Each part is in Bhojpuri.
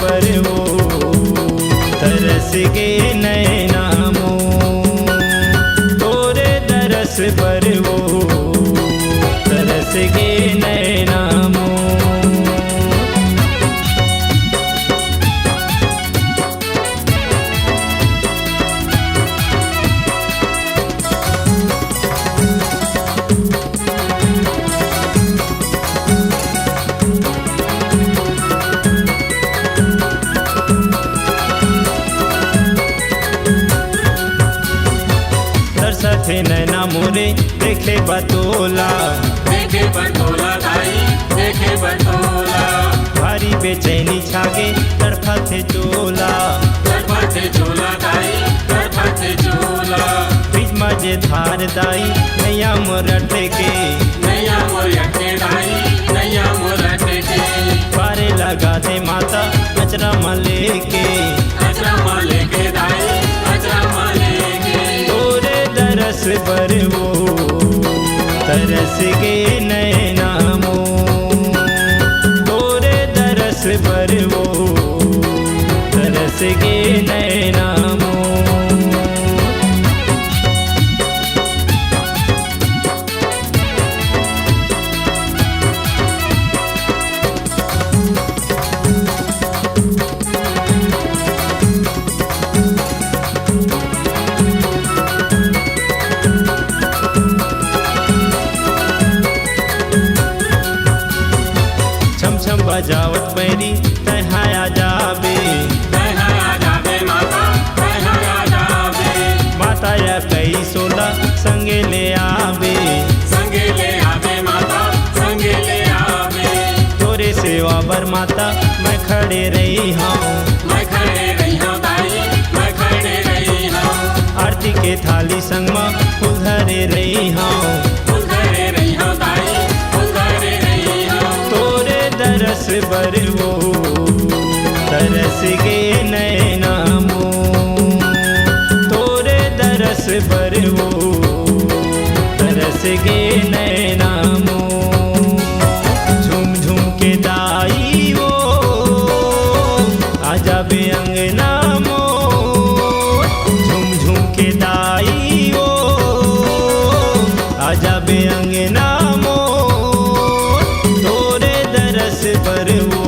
पर वो तरस गे नैना मोर, तोरे दरस पर वो तरस गे नैना मोर। थे नैना मोरे देखे बतोला, देखे बतोला दाई देखे बतोला, भारी बेचैनी छागे तड़फा थे चोला, तड़फा थे चोला दाई तड़फा थे चोला, बीच मजे धार दाई नैया मोरटे के, नैया मोरटे दाई नैया मोरटे के, पारे लगा दे माता अचरा मले के, अचरा मले के दाई अचरा मले के, तोरे दरस पर वो तरस गे नैना मोर, तोरे दरस पर वो तरस गे नैना मोर। छम बजावत बैरी तहाया जाबे, तहाया जाबे माता तहाया जाबे, माता या कई सोला संगे ले आबे, संगे ले आबे माता संगे ले आबे, तोरे सेवा बर माता मैं खड़े रही हूँ, मैं खड़े रही हूँ दाई मैं खड़े रही हूँ, आरती के थाली संग में फूल धरे रही हूँ, फूल धरे रही हूँ दाई फूल धरे रही हूँ, तोरे दरस पर वो तरस गे नैना मोर, तोरे दरस पर वो तरस गे नैना मोर। झूम झूम के दाई वो आजा बे अंगना मोर, झूम झूम के दाई वो आजा बे अंगना मोर, तोरे दरस पर वो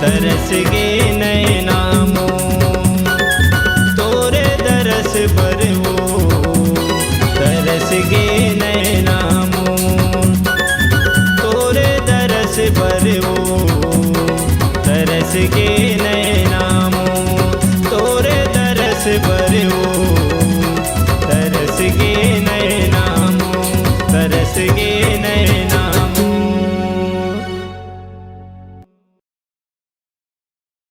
तरस गे नैना मोर, तोरे दरस पर वो तरस गे नैना मोर, तोरे दरस पर वो तरस गे नैना